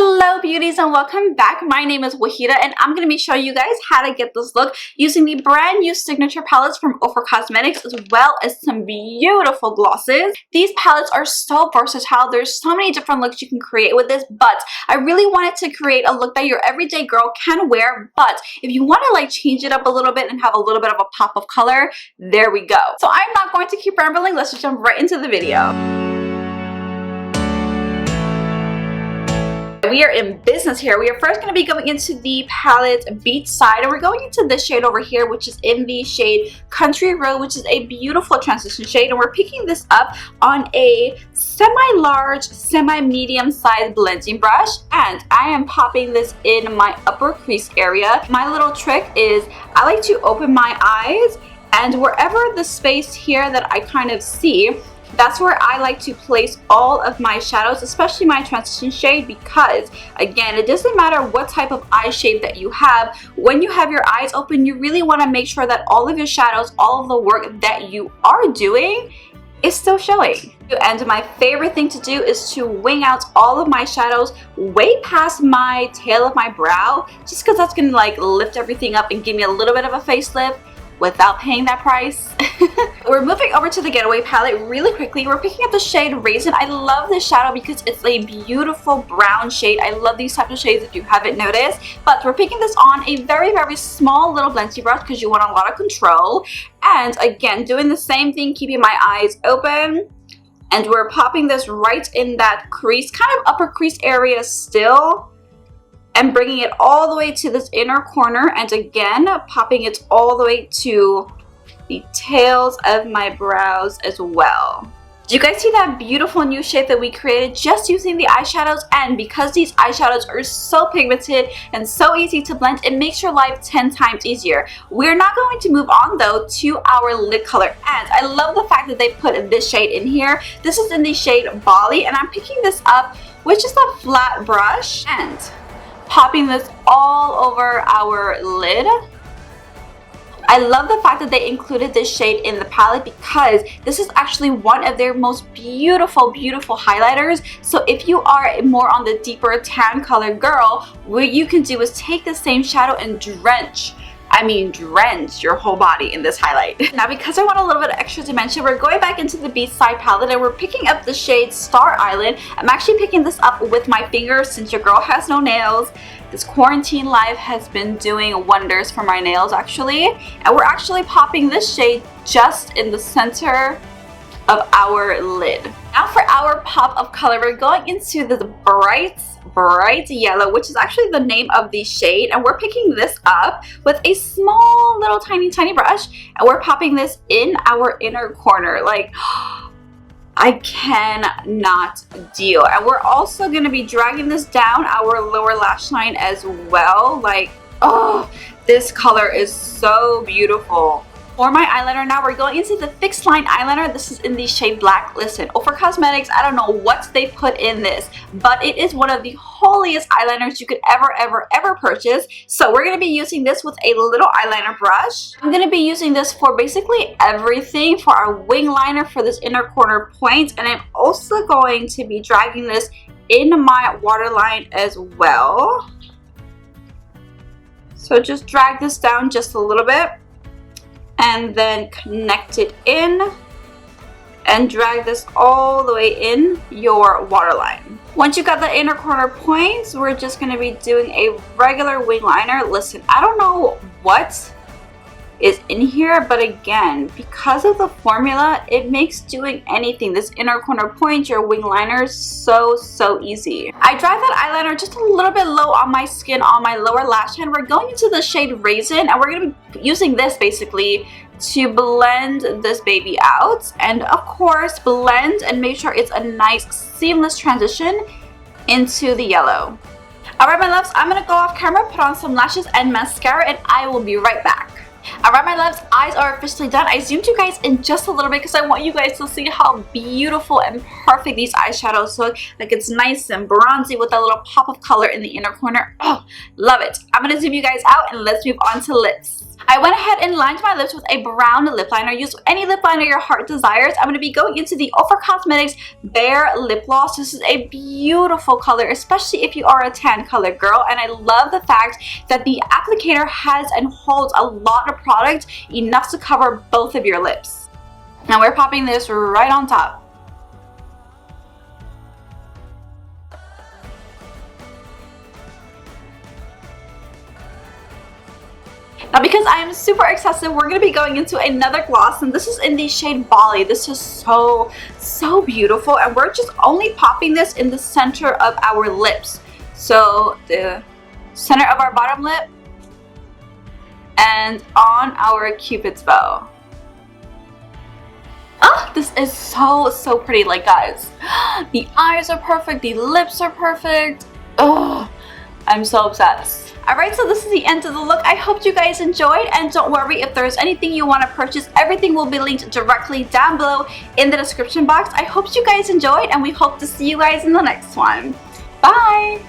Hello beauties and welcome back. My name is Wahida and I'm going to be showing you guys how to get this look using the brand new signature palettes from Ofra Cosmetics as well as some beautiful glosses. These palettes are so versatile. There's so many different looks you can create with this, but I really wanted to create a look that your everyday girl can wear, but if you want to like change it up a little bit and have a little bit of a pop of color, there we go. So I'm not going to keep rambling. Let's just jump right into the video. We are in business here. We are first going to be going into the palette Beachside, and we're going into this shade over here, which is in the shade Country Road, which is a beautiful transition shade, and we're picking this up on a semi-large, semi-medium sized blending brush, and I am popping this in my upper crease area. My little trick is I like to open my eyes, and wherever the space here that I kind of see, that's where I like to place all of my shadows, especially my transition shade, because again, it doesn't matter what type of eye shape that you have. When you have your eyes open, you really want to make sure that all of your shadows, all of the work that you are doing is still showing. And my favorite thing to do is to wing out all of my shadows way past my tail of my brow, just because that's going to like lift everything up and give me a little bit of a facelift without paying that price. We're moving over to the Getaway palette really quickly. We're picking up the shade Raisin. I love this shadow because it's a beautiful brown shade. I love these types of shades if you haven't noticed. But we're picking this on a very, very small little blending brush because you want a lot of control. And again, doing the same thing, keeping my eyes open. And we're popping this right in that crease, kind of upper crease area still, and bringing it all the way to this inner corner, and again popping it all the way to the tails of my brows as well. Do you guys see that beautiful new shape that we created just using the eyeshadows? And because these eyeshadows are so pigmented and so easy to blend, it makes your life 10 times easier. We're not going to move on though to our lid color, and I love the fact that they put this shade in here. This is in the shade Bali, and I'm picking this up with just a flat brush and popping this all over our lid. I love the fact that they included this shade in the palette because this is actually one of their most beautiful highlighters. So if you are more on the deeper tan color girl, what you can do is take the same shadow and drench your whole body in this highlight. Now, because I want a little bit of extra dimension, we're going back into the Beachside palette and we're picking up the shade Star Island. I'm actually picking this up with my fingers since your girl has no nails. This quarantine life has been doing wonders for my nails actually. And we're actually popping this shade just in the center of our lid. Now for our pop of color, we're going into the bright yellow, which is actually the name of the shade, and we're picking this up with a small little tiny brush, and we're popping this in our inner corner. Like, I cannot deal. And we're also going to be dragging this down our lower lash line as well. Like, oh, this color is so beautiful. For my eyeliner now, we're going into the Fixline eyeliner. This is in the shade Black. Listen, Ofra Cosmetics, I don't know what they put in this, but it is one of the holiest eyeliners you could ever purchase. So we're going to be using this with a little eyeliner brush. I'm going to be using this for basically everything, for our wing liner, for this inner corner point, and I'm also going to be dragging this in my waterline as well. So just drag this down just a little bit, and then connect it in and drag this all the way in your waterline. Once you got the inner corner points, we're just going to be doing a regular wing liner. Listen, I don't know what is in here, but again, because of the formula, it makes doing anything, this inner corner point, your wing liner, so easy. I dried that eyeliner just a little bit low on my skin on my lower lash line. We're going into the shade Raisin, and we're going to be using this basically to blend this baby out, and of course blend and make sure it's a nice seamless transition into the yellow. Alright my loves, I'm going to go off camera, put on some lashes and mascara, and I will be right back. Alright my loves, eyes are officially done. I zoomed you guys in just a little bit because I want you guys to see how beautiful and perfect these eyeshadows look. Like, it's nice and bronzy with a little pop of color in the inner corner. Oh, love it. I'm going to zoom you guys out and let's move on to lips. I went ahead and lined my lips with a brown lip liner. Use any lip liner your heart desires. I'm going to be going into the Ofra Cosmetics Bare Lip Gloss. This is a beautiful color, especially if you are a tan color girl. And I love the fact that the applicator has and holds a lot of product, enough to cover both of your lips. Now we're popping this right on top. Now, because I am super excessive, we're going to be going into another gloss, and this is in the shade Bali. This is so beautiful, and we're just only popping this in the center of our lips. So the center of our bottom lip and on our Cupid's bow. Oh, this is so pretty, like, guys. The eyes are perfect, the lips are perfect. Oh, I'm so obsessed. Alright, so this is the end of the look. I hope you guys enjoyed, and don't worry, if there's anything you want to purchase, everything will be linked directly down below in the description box. I hope you guys enjoyed, and we hope to see you guys in the next one. Bye!